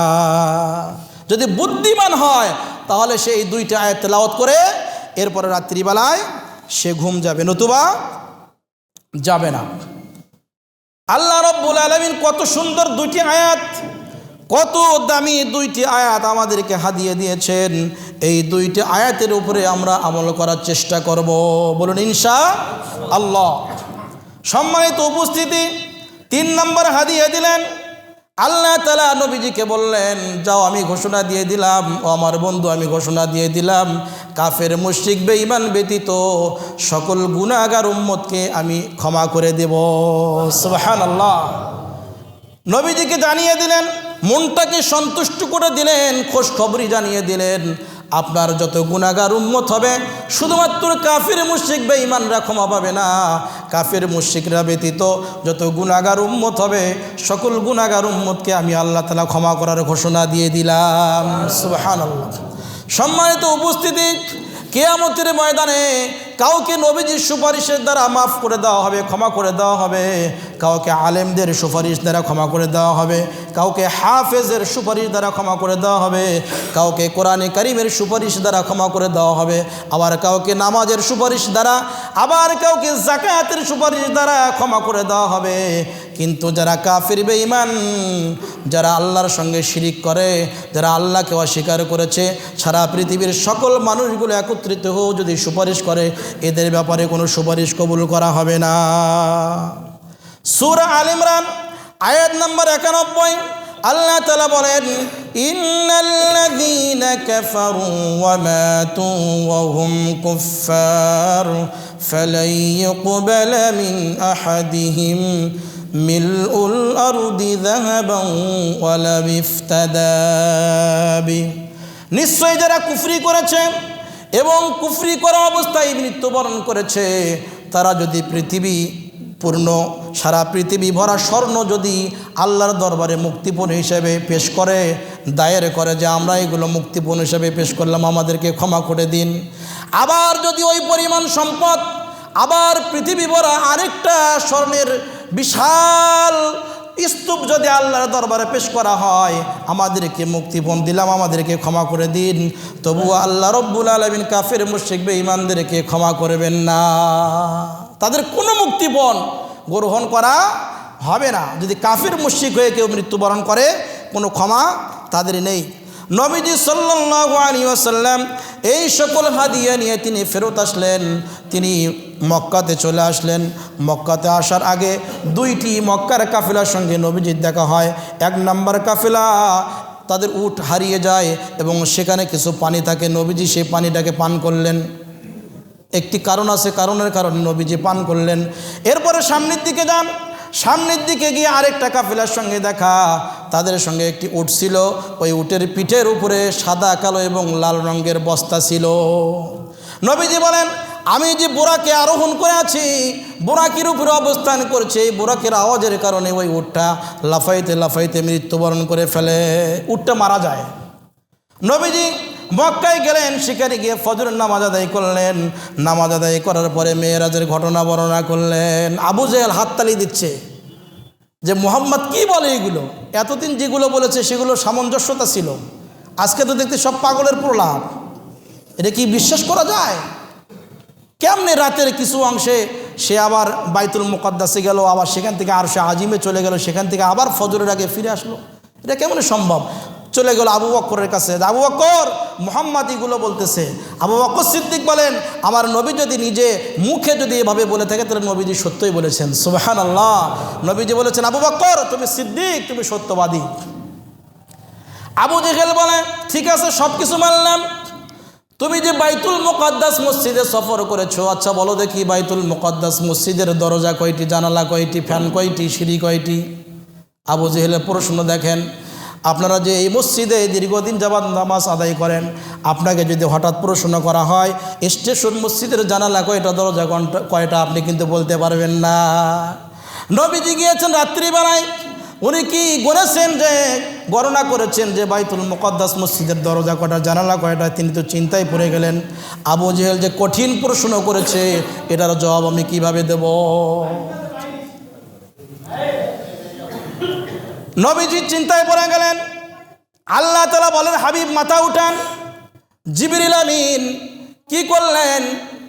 যদি বুদ্ধিমান হয় তাহলে সে এই দুইটি আয়াত তেলাওয়াত করে এরপরে রাত্রিবেলায় সে ঘুম যাবে, নতুবা যাবে না। আল্লাহ রাব্বুল আলামিন কত সুন্দর দুইটি আয়াত, কত দামি দুইটি আয়াত আমাদেরকে হাদিয়ে দিয়েছেন। এই দুইটি আয়াতের উপরে আমরা আমল করার চেষ্টা করব, বলুন ইনশাআল্লাহ। সম্মানিত উপস্থিতি, 3 নম্বর হাদিয়া দিলেন। আল্লাহ তাআলা নবীজিকে বললেন, যাও আমি ঘোষণা দিয়ে দিলাম, ও আমার বন্ধু আমি ঘোষণা দিয়ে দিলাম, কাফের মুশরিক বেঈমান ব্যতীত সকল গুনাহগার উম্মতকে আমি ক্ষমা করে দেব। সুবহানাল্লাহ। নবীজিকে জানিয়ে দিলেন, মনটাকে সন্তুষ্ট করে দিলেন, খোঁজখবরি জানিয়ে দিলেন, আপনার যত গুনাহগার উম্মত হবে শুধুমাত্র কাফির মুশরিক বেঈমানরা ক্ষমা পাবে না, কাফির মুশরিকরা ব্যতীত যত গুনাহগার উম্মত হবে সকল গুনাহগার উম্মতকে আমি আল্লাহ তাআলা ক্ষমা করার ঘোষণা দিয়ে দিলাম। সুবহানাল্লাহ। সম্মানিত উপস্থিতি, কিয়ামতের ময়দানে কাউকে নবীজির সুপারিশের দ্বারা মাফ করে দেওয়া হবে, ক্ষমা করে দেওয়া হবে, কাউকে আলেমদের সুপারিশ দ্বারা ক্ষমা করে দেওয়া হবে, কাউকে হাফেজের সুপারিশ দ্বারা ক্ষমা করে দেওয়া হবে, কাউকে কোরআনে কারিমের সুপারিশ দ্বারা ক্ষমা করে দেওয়া হবে, আবার কাউকে নামাজের সুপারিশ দ্বারা, আবার কাউকে যাকাতের সুপারিশ দ্বারা ক্ষমা করে দেওয়া হবে। কিন্তু যারা কাফির বেঈমান, যারা আল্লাহর সঙ্গে শিরিক করে, যারা আল্লাহকে অস্বীকার করেছে, সারা পৃথিবীর সকল মানুষগুলো একত্রিত হয়েও যদি সুপারিশ করে, এদের ব্যাপারে কোনো সুপারিশ কবুল করা হবে না। সূরা আল ইমরান আয়াত নম্বর 91 আল্লাহ তাআলা বলেন, ইন্নাল্লাযীনা কাফারু ওয়া মাতু ওয়া হুম কুফফার ফালান ইউকবালা মিন আহাদিহিম মিলউল আরদি যাহাবান ওয়া লা ইফতাদা বি। নিশ্চয় যারা কুফরি করেছে এবং কুফরি করা অবস্থায় মৃত্যুবরণ করেছে, তারা যদি সারা পৃথিবী ভরা স্বর্ণ যদি আল্লাহর দরবারে মুক্তিপণ হিসেবে পেশ করে, দায়ের করে যে আমরা এগুলো মুক্তিপণ হিসেবে পেশ করলাম, আমাদেরকে ক্ষমা করে দিন, আবার যদি ওই পরিমাণ সম্পদ আবার পৃথিবী ভরা আরেকটা স্বর্ণের বিশাল স্তূপ যদি আল্লাহর দরবারে পেশ করা হয়, আমাদেরকে মুক্তিপণ দিলাম, আমাদেরকে ক্ষমা করে দিন, তবুও আল্লাহ রব্বুল আলামিন কাফের মুশরিক বেঈমানদেরকে ক্ষমা করবেন না। তাদের কোনো মুক্তিপণ গ্রহণ করা হবে না। যদি কাফের মুশরিক হয়ে কেউ মৃত্যুবরণ করে, কোনো ক্ষমা তাদের নেই। নবীজি সাল্লাল্লাহু আলাইহি ওয়াসাল্লাম এই সকল হাদিয়া নিয়ে তিনি ফেরত আসলেন, তিনি মক্কাতে চলে আসলেন। মক্কাতে আসার আগে 2টি মক্কার কাফেলার সঙ্গে নবীজির দেখা হয়। 1 নম্বর কাফেলা, তাদের উট হারিয়ে যায় এবং সেখানে কিছু পানি থাকে, নবীজি সেই পানিটাকে পান করলেন। একটি কারণ আছে, কারণের কারণে নবীজি পান করলেন। এরপরে সামনের দিকে যান, সামনের দিকে গিয়ে আরেকটা কাফেলার সঙ্গে দেখা, তাদের সঙ্গে একটি উট ছিল, ওই উটের পিঠের উপরে সাদা কালো এবং লাল রঙের বস্তা ছিল। নবীজি বলেন, আমি যে বোরাকে আরোহণ করে আছি, বোরাকের উপরে অবস্থান করছে, এই বোরাকের আওয়াজের কারণে ওই উটটা লাফাইতে লাফাইতে মৃত্যুবরণ করে ফেলে, উটটা মারা যায়। নবীজি মক্কায় গেলেন, সেখানে গিয়ে ফজরের নামাজ আদায় করলেন। নামাজ আদায় করার পরে মেরাজের ঘটনা বর্ণনা করলেন। আবু জেহেল হাততালি দিচ্ছে যে মুহাম্মদ কি বলে এগুলো, এতদিন যেগুলো বলেছে সেগুলো সামঞ্জস্যতা ছিল, আজকে তো দেখতে সব পাগলের প্রলাপ, এটা কি বিশ্বাস করা যায়? কেমনে রাতের কিছু অংশে সে আবার বাইতুল মুকাদ্দাসে গেল, আবার সেখান থেকে আরশে আজিমে চলে গেল, সেখান থেকে আবার ফজরের আগে ফিরে আসলো, এটা কেমন সম্ভব? চলে গেল আবু বকরের কাছে। আবু বকর, মুহাম্মদ এগুলো বলতেছে। আবু বকর সিদ্দিক বলেন, আমার নবী যদি নিজে মুখে যদি এভাবে বলে থাকে তাহলে নবীজি সত্যই বলেছেন। সুবহানাল্লাহ। নবীজি বলেছেন, আবু বকর তুমি সিদ্দিক, তুমি সত্যবাদী। আবু জেহেল বলে, ঠিক আছে সব কিছু মানলাম, তুমি যে বাইতুল মুকাদ্দাস মসজিদে সফর করেছো, আচ্ছা বলো দেখি বাইতুল মুকাদ্দাস মসজিদের দরজা কয়টি, জানালা কয়টি, ফ্যান কয়টি, সিঁড়ি কয়টি? আবু জেহেলের প্রশ্ন দেখেন, আপনারা যে এই মসজিদে দীর্ঘদিন যাবাত নামাজ আদায় করেন, আপনাকে যদি হঠাৎ প্রশ্ন করা হয় স্টেশন মসজিদের জানালা কয়টা, দরজা কয়টা, আপনি কিন্তু বলতে পারবেন না। নবীজি গিয়েছেন রাত্রিবেলায়, উনি কি গণেছেন, যে গণনা করেছেন যে বাইতুল মুকাদ্দাস মসজিদের দরজা কয়টা, জানালা কয়টা? তিনি তো চিন্তায় পড়ে গেলেন, আবু জেহেল যে কঠিন প্রশ্ন করেছে এটার জবাব আমি কিভাবে দেব? নবীজি চিন্তায় পড়ে গেলেন। আল্লাহ তাআলা বলেন, হাবিব মাথা উঠান। জিবরিল আমিন কি করলেন,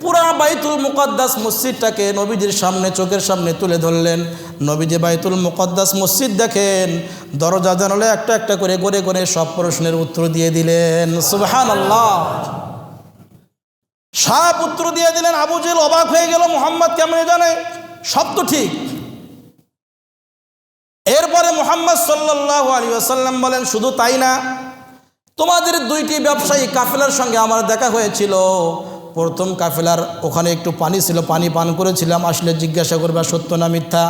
পুরা বাইতুল মুকাদ্দাস মসজিদটাকে নবীজির সামনে, চোখের সামনে তুলে ধরলেন। নবীজি বাইতুল মুকাদ্দাস মসজিদ দেখেন, দরজা জানালা একটা একটা করে গড়ে গড়ে সব প্রশ্নের উত্তর দিয়ে দিলেন। সুবহানাল্লাহ। সব উত্তর দিয়ে দিলেন। আবু জেহেল অবাক হয়ে গেল, মুহাম্মদ কেমনে জানে? সব তো ঠিক। এরপরে মুহাম্মদ সাল্লাল্লাহু আলাইহি ওয়াসাল্লাম বলেন, শুধু তাই না, তোমাদের দুইটি ব্যবসায়ী কাফেলার সঙ্গে আমার দেখা হয়েছিল। প্রথম কাফেলার ওখানে একটু পানি ছিল, পানি পান করেছিলাম, আসলে জিজ্ঞাসা করবে সত্য না মিথ্যা।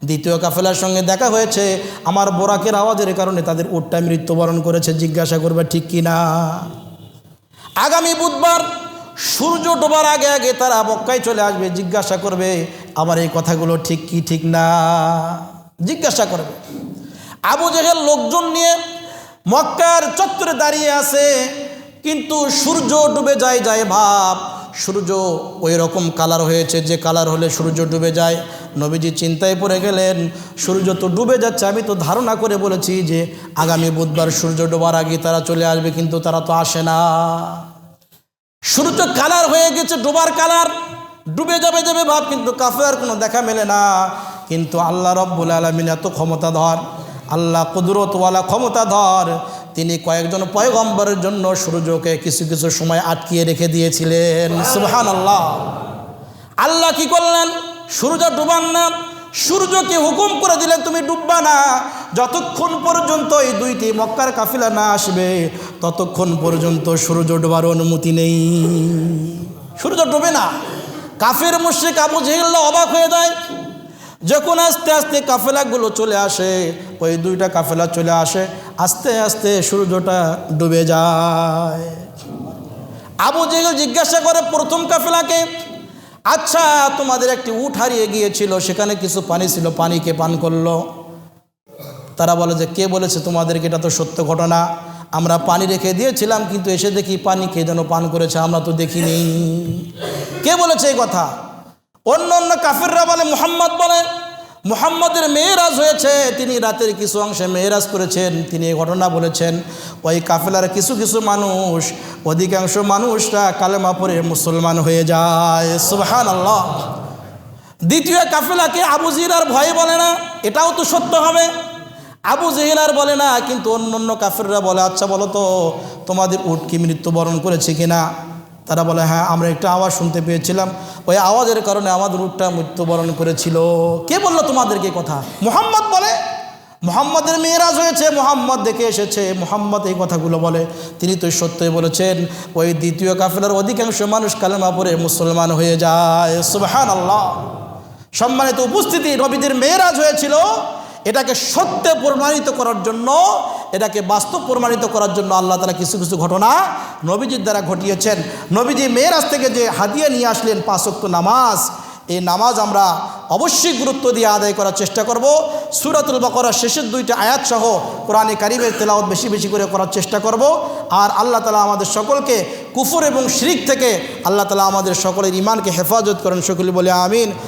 দ্বিতীয় কাফেলার সঙ্গে দেখা হয়েছে, আমার বোরাকের আওয়াজের কারণে তাদের উটটা মৃত্যুবরণ করেছে, জিজ্ঞাসা করবে ঠিক কি না। আগামী বুধবার সূর্য ডোবার আগে আগে তারা মক্কায় চলে আসবে, জিজ্ঞাসা করবে আমার এই কথাগুলো ঠিক কি ঠিক না, জিজ্ঞাসা করবে। আবু জেহেল লোকজন নিয়ে মক্কার চত্বরে দাঁড়িয়ে আছে, কিন্তু সূর্য ডুবে যায় ভাব, সূর্য ওই রকম কালার হয়েছে যে কালার হলে সূর্য ডুবে যায়। নবীজি চিন্তায় পড়ে গেলেন, সূর্য তো ডুবে যাচ্ছে, আমি তো ধারণা করে বলেছি যে আগামী বুধবার সূর্য ডোবার আগে তারা চলে আসবে, কিন্তু তারা তো আসে না। সূর্য কালার হয়ে গেছে, ডোবার কালার, ডুবে যাবে ভাব, কিন্তু কাফেলার কোনো দেখা মেলে না। কিন্তু আল্লাহ রব্বুল আলামিন এত ক্ষমতাধর, আল্লাহ কুদরতওয়ালা ক্ষমতাধর, তিনি কয়েকজন পয়গম্বরের জন্য সূর্যকে কিছু কিছু সময় আটকিয়ে রেখে দিয়েছিলেন। সুবহানাল্লাহ। আল্লাহ কি করলেন, সূর্য ডুবান না, সূর্যকে হুকুম করে দিলেন তুমি ডুববা না, যতক্ষণ পর্যন্ত এই দুইটি মক্কার কাফিলা না আসবে ততক্ষণ পর্যন্ত সূর্য ডোবার অনুমতি নেই। সূর্য ডুবে না। কাফের মুশরিক আবু জেহেল অবাক হয়ে যায়। যখন আস্তে আস্তে কাফেলাগুলো চলে আসে, ওই দুইটা কাফেলা চলে আসে, আস্তে আস্তে সূর্যটা ডুবে যায়। আবু জেহেল জিজ্ঞাসা করে প্রথম কাফেলাকে, আচ্ছা তোমাদের একটি উট হারিয়ে গিয়েছিল, সেখানে কিছু পানি ছিল, পানি কে পান করলো? তারা বলে যে কে বলেছে তোমাদেরকে, এটা তো সত্য ঘটনা, আমরা পানি রেখে দিয়েছিলাম, কিন্তু এসে দেখি পানি কে যেন পান করেছে, আমরা তো দেখিনি। কে বলেছে এই কথা? অন্য অন্য কাফেররা বলে, মুহাম্মদ বলে, মুহাম্মদের মেয়েরাজ হয়েছে, তিনি রাতের কিছু অংশে মেয়েরাজ করেছেন, তিনি এই ঘটনা বলেছেন। ওই কাফেলার কিছু কিছু মানুষ, অধিকাংশ মানুষরা কালেমা পড়ে মুসলমান হয়ে যায়। সুবহানাল্লাহ। দ্বিতীয় কাফেলাকে আবু জেহেল আর ভয় বলে না, এটাও তো সত্য হবে। আবু জেহেল আর বলে না, কিন্তু অন্য অন্য কাফেররা বলে, আচ্ছা বলো তো তোমাদের উট কি মৃত্যুবরণ করেছে কিনা? তারা বলে হ্যাঁ, আমরা একটা আওয়াজ শুনতে পেয়েছিলাম, ওই আওয়াজের কারণে আমাদের উটটা মৃত্যুবরণ করেছিল। কে বললো তোমাদেরকে কথা? মুহাম্মদ বলে, মুহাম্মদের মেয়েরাজ হয়েছে, মুহাম্মদ দেখে এসেছে, মুহাম্মদ এই কথাগুলো বলে, তিনি তো সত্যই বলেছেন। ওই দ্বিতীয় কাফেলার অধিকাংশ মানুষ কালেমা পড়ে মুসলমান হয়ে যায়। সুবহানাল্লাহ। সম্মানিত উপস্থিতি, নবীদের মেয়েরাজ হয়েছিল, এটাকে সত্যে প্রমাণিত করার জন্য, এটাকে বাস্তব প্রমাণিত করার জন্য আল্লাহ তাআলা কিছু কিছু ঘটনা নবীজির দ্বারা ঘটিয়েছেন। নবীজি মেরাজ থেকে যে হাদিয়া নিয়ে আসলেন 5 ওয়াক্ত নামাজ, এই নামাজ আমরা অবশ্যই গুরুত্ব দিয়ে আদায় করার চেষ্টা করব। সূরাতুল বাকারার শেষের 2টা আয়াত সহ কোরআনে কারীমের তেলাওয়াত বেশি বেশি করে করার চেষ্টা করব। আর আল্লাহ তাআলা আমাদের সকলকে কুফর এবং শিরক থেকে আল্লাহ তাআলা আমাদের সকলের ঈমানকে হেফাজত করেন, সকলে বলে আমিন।